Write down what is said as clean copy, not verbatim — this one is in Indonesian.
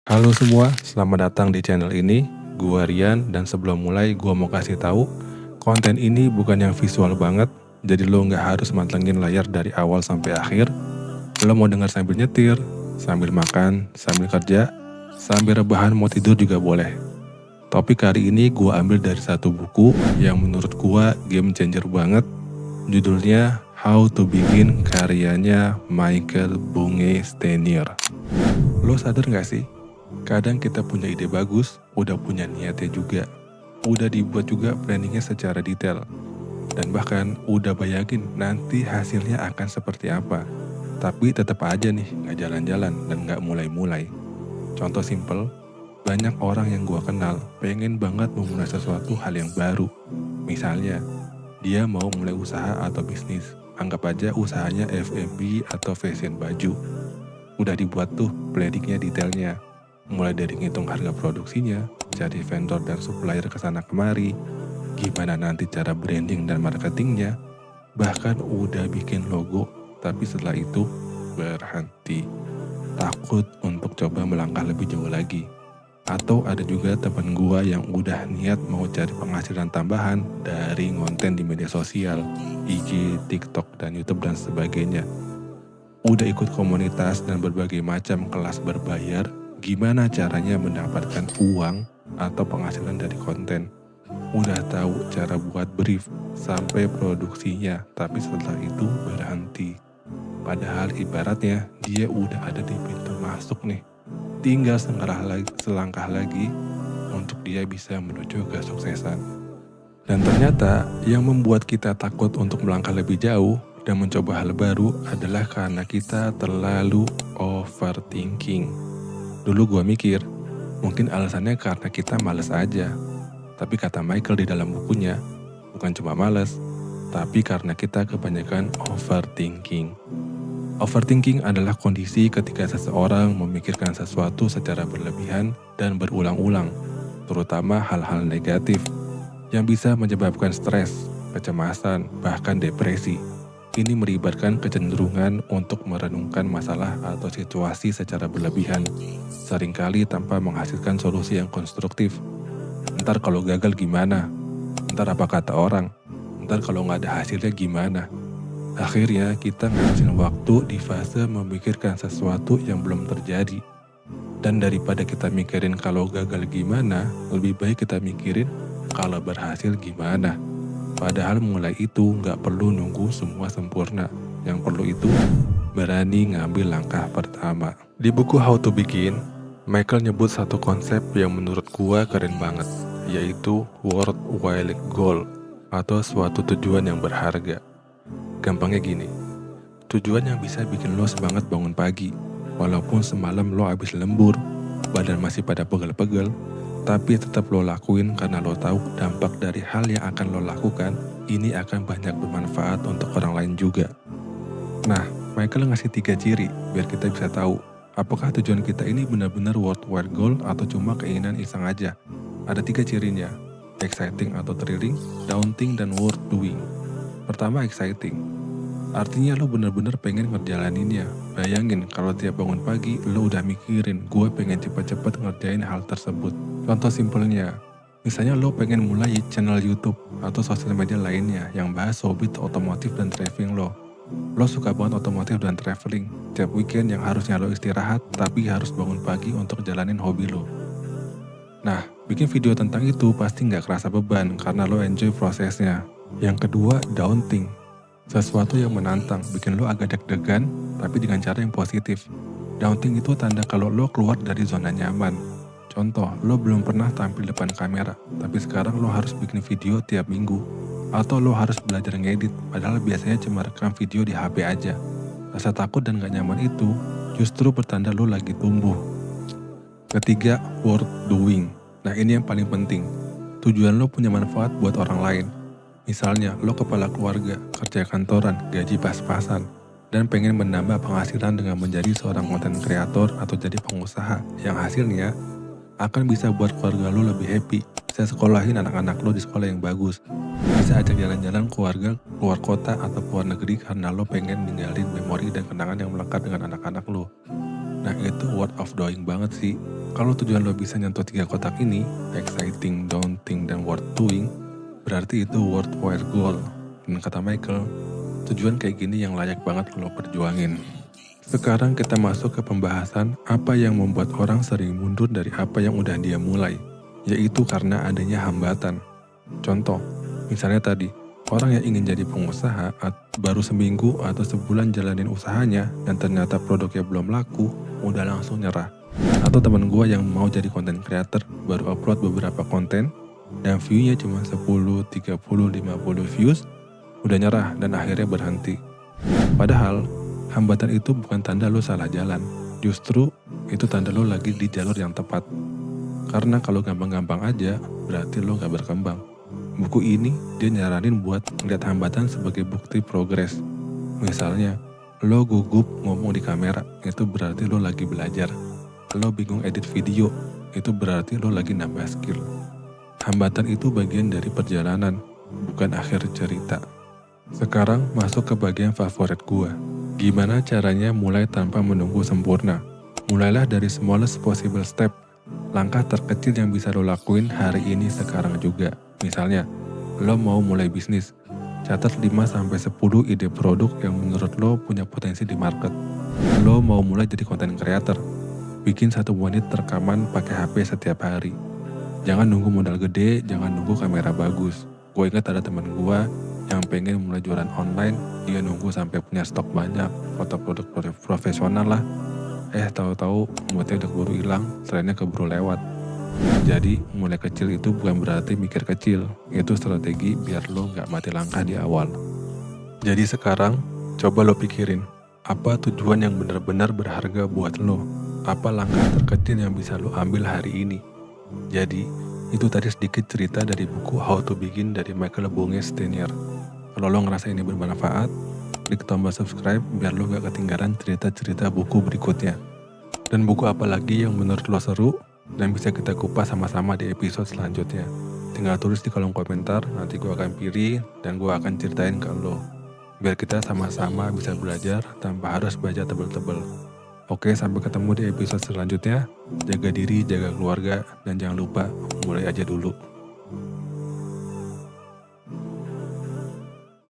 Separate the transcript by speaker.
Speaker 1: Halo semua, selamat datang di channel ini. Gua Rian dan sebelum mulai gua mau kasih tahu, konten ini bukan yang visual banget, jadi lo nggak harus mantengin layar dari awal sampai akhir. Lo mau dengar sambil nyetir, sambil makan, sambil kerja, sambil rebahan mau tidur juga boleh. Topik hari ini gua ambil dari satu buku yang menurut gua game changer banget. Judulnya How to Begin karyanya Michael Bunge Stenier. Lo sadar nggak sih? Kadang kita punya ide bagus, udah punya niatnya juga. Udah dibuat juga planningnya secara detail. Dan bahkan udah bayangin nanti hasilnya akan seperti apa. Tapi tetap aja nih nggak jalan-jalan dan nggak mulai-mulai. Contoh simple, banyak orang yang gua kenal pengen banget memulai sesuatu hal yang baru. Misalnya, dia mau mulai usaha atau bisnis. Anggap aja usahanya F&B atau fashion baju. Udah dibuat tuh planningnya detailnya. Mulai dari ngitung harga produksinya, cari vendor dan supplier ke sana kemari, gimana nanti cara branding dan marketingnya, bahkan udah bikin logo, tapi setelah itu berhenti. Takut untuk coba melangkah lebih jauh lagi. Atau ada juga teman gua yang udah niat mau cari penghasilan tambahan dari konten di media sosial, IG, TikTok, dan YouTube dan sebagainya. Udah ikut komunitas dan berbagai macam kelas berbayar, gimana caranya mendapatkan uang atau penghasilan dari konten. Udah tahu cara buat brief sampai produksinya, tapi setelah itu berhenti. Padahal ibaratnya dia udah ada di pintu masuk nih. Tinggal selangkah lagi untuk dia bisa menuju kesuksesan. Dan ternyata yang membuat kita takut untuk melangkah lebih jauh dan mencoba hal baru adalah karena kita terlalu overthinking. Dulu gua mikir, mungkin alasannya karena kita males aja. Tapi kata Michael di dalam bukunya, bukan cuma males, tapi karena kita kebanyakan overthinking. Overthinking adalah kondisi ketika seseorang memikirkan sesuatu secara berlebihan dan berulang-ulang, terutama hal-hal negatif yang bisa menyebabkan stres, kecemasan, bahkan depresi. Ini melibatkan kecenderungan untuk merenungkan masalah atau situasi secara berlebihan, seringkali tanpa menghasilkan solusi yang konstruktif. Ntar kalau gagal gimana? Ntar apa kata orang? Ntar kalau nggak ada hasilnya gimana? Akhirnya kita ngabisin waktu di fase memikirkan sesuatu yang belum terjadi. Dan daripada kita mikirin kalau gagal gimana, lebih baik kita mikirin kalau berhasil gimana. Padahal mulai itu nggak perlu nunggu semua sempurna. Yang perlu itu berani ngambil langkah pertama. Di buku How to Begin, Michael nyebut satu konsep yang menurut gua keren banget, yaitu worthwhile goal atau suatu tujuan yang berharga. Gampangnya gini, tujuan yang bisa bikin lo semangat bangun pagi, walaupun semalam lo habis lembur, badan masih pada pegel-pegel, tapi tetap lo lakuin karena lo tahu dampak dari hal yang akan lo lakukan ini akan banyak bermanfaat untuk orang lain juga. Nah, Michael ngasih 3 ciri biar kita bisa tahu apakah tujuan kita ini benar-benar worthwhile goal atau cuma keinginan iseng aja. Ada 3 cirinya, exciting atau thrilling, daunting, dan worth doing. Pertama, exciting. Artinya lo bener-bener pengen ngejalaninnya. Bayangin kalau tiap bangun pagi lo udah mikirin gue pengen cepet-cepet ngerjain hal tersebut. Contoh simpelnya, misalnya lo pengen mulai channel YouTube atau sosial media lainnya yang bahas hobi otomotif dan traveling lo. Lo suka banget otomotif dan traveling. Tiap weekend yang harusnya lo istirahat tapi harus bangun pagi untuk jalanin hobi lo. Nah, bikin video tentang itu pasti nggak kerasa beban karena lo enjoy prosesnya. Yang kedua, daunting. Sesuatu yang menantang, bikin lo agak deg-degan, tapi dengan cara yang positif. Daunting itu tanda kalau lo keluar dari zona nyaman. Contoh, lo belum pernah tampil depan kamera, tapi sekarang lo harus bikin video tiap minggu. Atau lo harus belajar ngedit, padahal biasanya cuma rekam video di HP aja. Rasa takut dan gak nyaman itu justru bertanda lo lagi tumbuh. Ketiga, worth doing. Nah ini yang paling penting. Tujuan lo punya manfaat buat orang lain. Misalnya, lo kepala keluarga, kerja kantoran, gaji pas-pasan, dan pengen menambah penghasilan dengan menjadi seorang konten kreator atau jadi pengusaha yang hasilnya akan bisa buat keluarga lo lebih happy, bisa sekolahin anak-anak lo di sekolah yang bagus, bisa ajak jalan-jalan keluarga keluar kota atau keluar negeri karena lo pengen ninggalin memori dan kenangan yang melekat dengan anak-anak lo. Nah itu word of doing banget sih. Kalau tujuan lo bisa nyentuh 3 kotak ini, exciting, daunting, dan worth doing, berarti itu worthwhile goal. Dan kata Michael, tujuan kayak gini yang layak banget lo perjuangin. Sekarang kita masuk ke pembahasan apa yang membuat orang sering mundur dari apa yang udah dia mulai, yaitu karena adanya hambatan. Contoh, misalnya tadi, orang yang ingin jadi pengusaha baru seminggu atau sebulan jalanin usahanya dan ternyata produknya belum laku, udah langsung nyerah. Atau temen gue yang mau jadi content creator, baru upload beberapa konten, dan view-nya cuma 10, 30, 50 views, udah nyerah dan akhirnya berhenti. Padahal, hambatan itu bukan tanda lo salah jalan, justru itu tanda lo lagi di jalur yang tepat. Karena kalau gampang-gampang aja, berarti lo gak berkembang. Buku ini dia nyaranin buat ngeliat hambatan sebagai bukti progres. Misalnya, lo gugup ngomong di kamera, itu berarti lo lagi belajar. Lo bingung edit video, itu berarti lo lagi nambah skill. Hambatan itu bagian dari perjalanan, bukan akhir cerita. Sekarang masuk ke bagian favorit gua. Gimana caranya mulai tanpa menunggu sempurna? Mulailah dari smallest possible step. Langkah terkecil yang bisa lo lakuin hari ini sekarang juga. Misalnya, lo mau mulai bisnis. Catat 5-10 ide produk yang menurut lo punya potensi di market. Lo mau mulai jadi content creator. Bikin 1 menit rekaman pakai HP setiap hari. Jangan nunggu modal gede, jangan nunggu kamera bagus. Gue ingat ada teman gue yang pengen mulai jualan online, dia nunggu sampai punya stok banyak, foto produk profesional lah. Tahu-tahu moodnya udah keburu hilang, trennya keburu lewat. Jadi mulai kecil itu bukan berarti mikir kecil, itu strategi biar lo gak mati langkah di awal. Jadi sekarang, coba lo pikirin, apa tujuan yang benar-benar berharga buat lo? Apa langkah terkecil yang bisa lo ambil hari ini? Jadi, itu tadi sedikit cerita dari buku How to Begin dari Michael Bonge-Stenier. Kalau lo ngerasa ini bermanfaat, klik tombol subscribe biar lo gak ketinggalan cerita-cerita buku berikutnya. Dan buku apa lagi yang menurut lo seru dan bisa kita kupas sama-sama di episode selanjutnya. Tinggal tulis di kolom komentar, nanti gue akan pilih dan gue akan ceritain ke lo. Biar kita sama-sama bisa belajar tanpa harus baca tebel-tebel. Oke, sampai ketemu di episode selanjutnya. Jaga diri, jaga keluarga, dan jangan lupa mulai aja dulu.